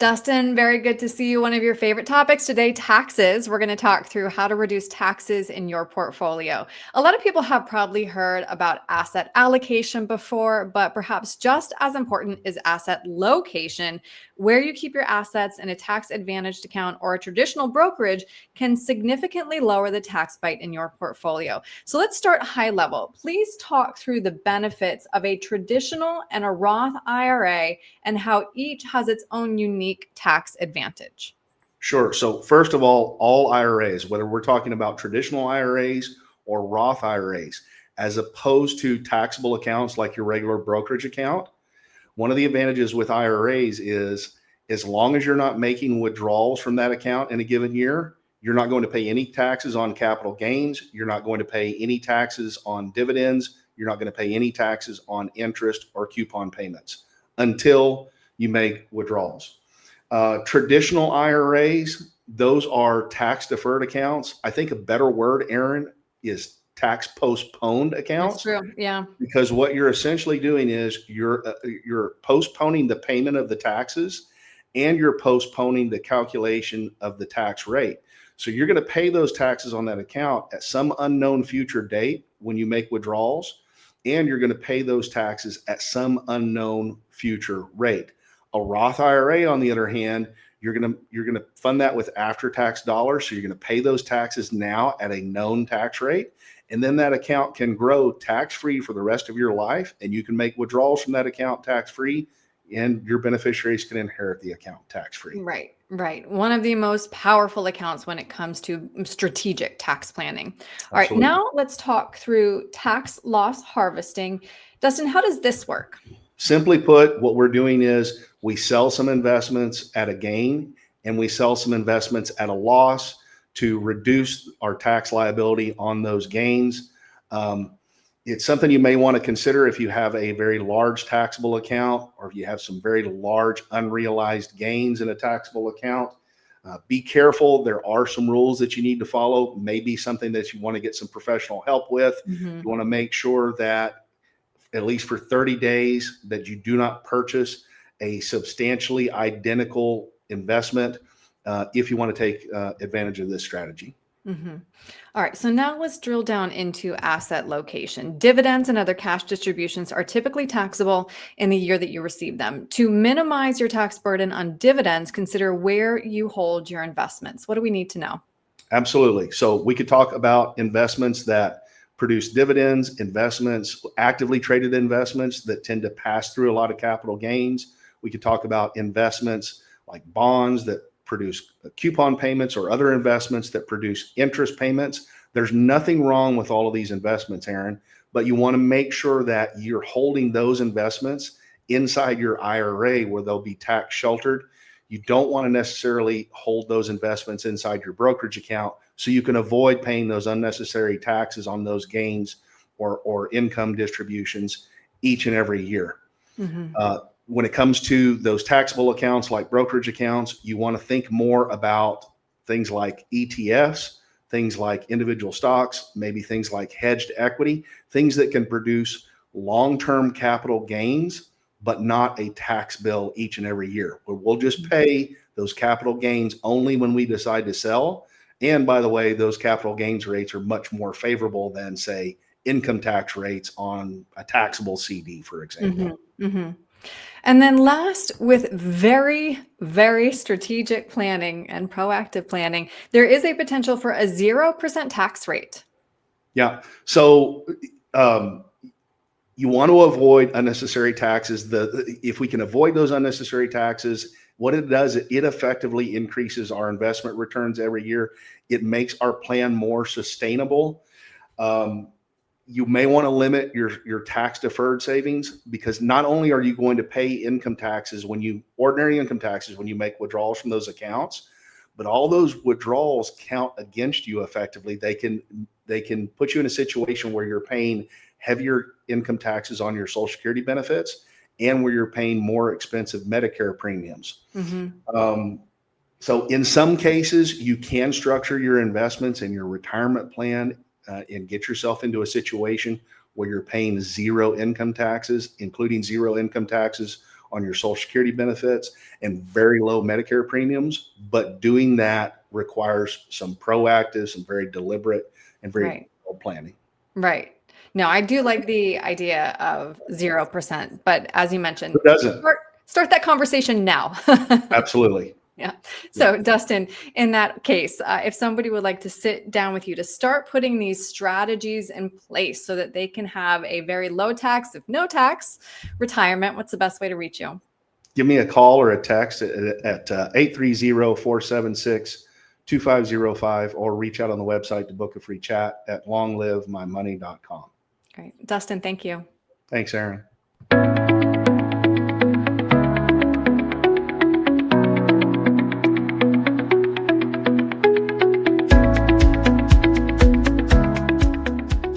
Dustin, very good to see you. One of your favorite topics today, taxes. We're going to talk through how to reduce taxes in your portfolio. A lot of people have probably heard about asset allocation before, but perhaps just as important is asset location. Where you keep your assets in a tax advantaged account or a traditional brokerage can significantly lower the tax bite in your portfolio. So let's start high level. Please talk through the benefits of a traditional and a Roth IRA and how each has its own unique tax advantage. Sure. So first of all IRAs, whether we're talking about traditional IRAs or Roth IRAs, as opposed to taxable accounts like your regular brokerage account, one of the advantages with IRAs is as long as you're not making withdrawals from that account in a given year, you're not going to pay any taxes on capital gains. You're not going to pay any taxes on dividends. You're not going to pay any taxes on interest or coupon payments until you make withdrawals. Traditional IRAs, those are tax deferred accounts. I think a better word, Aaron, is tax postponed accounts. That's true. Yeah. Because what you're essentially doing is you're postponing the payment of the taxes and you're postponing the calculation of the tax rate. So you're going to pay those taxes on that account at some unknown future date when you make withdrawals, and you're going to pay those taxes at some unknown future rate. A Roth IRA, on the other hand, you're going to fund that with after-tax dollars. So you're going to pay those taxes now at a known tax rate. And then that account can grow tax-free for the rest of your life. And you can make withdrawals from that account tax-free, and your beneficiaries can inherit the account tax-free. Right, right. One of the most powerful accounts when it comes to strategic tax planning. All right, now let's talk through tax loss harvesting. Dustin, how does this work? Simply put, what we're doing is we sell some investments at a gain and we sell some investments at a loss to reduce our tax liability on those gains. It's something you may want to consider if you have a very large taxable account or if you have some very large unrealized gains in a taxable account. Be careful. There are some rules that you need to follow. Maybe something that you want to get some professional help with. You want to make sure that at least for 30 days that you do not purchase a substantially identical investment if you want to take advantage of this strategy. All right, so now let's drill down into asset location. Dividends and other cash distributions are typically taxable in the year that you receive them. To minimize your tax burden on dividends, consider where you hold your investments. What do we need to know? Absolutely. So we could talk about investments that produce dividends, investments, actively traded investments that tend to pass through a lot of capital gains. We could talk about investments like bonds that produce coupon payments or other investments that produce interest payments. There's nothing wrong with all of these investments, Aaron, but you want to make sure that you're holding those investments inside your IRA where they'll be tax sheltered. You don't want to necessarily hold those investments inside your brokerage account so you can avoid paying those unnecessary taxes on those gains or income distributions each and every year. When it comes to those taxable accounts like brokerage accounts, you want to think more about things like ETFs, things like individual stocks, maybe things like hedged equity, things that can produce long-term capital gains, but not a tax bill each and every year. We'll just pay those capital gains only when we decide to sell. And by the way, those capital gains rates are much more favorable than, say, income tax rates on a taxable CD, for example. And then last, with very, very strategic planning and proactive planning, there is a potential for a 0% tax rate. Yeah. So you want to avoid unnecessary taxes. If we can avoid those unnecessary taxes, what it does, it effectively increases our investment returns every year. It makes our plan more sustainable. You may want to limit your tax deferred savings, because not only are you going to pay income taxes ordinary income taxes when you make withdrawals from those accounts, but all those withdrawals count against you effectively. They can put you in a situation where you're paying heavier income taxes on your Social Security benefits and where you're paying more expensive Medicare premiums. So in some cases, you can structure your investments in your retirement plan and get yourself into a situation where you're paying zero income taxes, including zero income taxes on your Social Security benefits and very low Medicare premiums. But doing that requires some proactive, some very deliberate and very Right. detailed planning. Right. No, I do like the idea of 0%, but as you mentioned, Who doesn't? start that conversation now. Absolutely. Yeah. Yeah. So, Dustin, in that case, if somebody would like to sit down with you to start putting these strategies in place so that they can have a very low tax, if no tax, retirement, what's the best way to reach you? Give me a call or a text at 830-476-2505 or reach out on the website to book a free chat at longlivemymoney.com. Great. Dustin, thank you. Thanks, Aaron.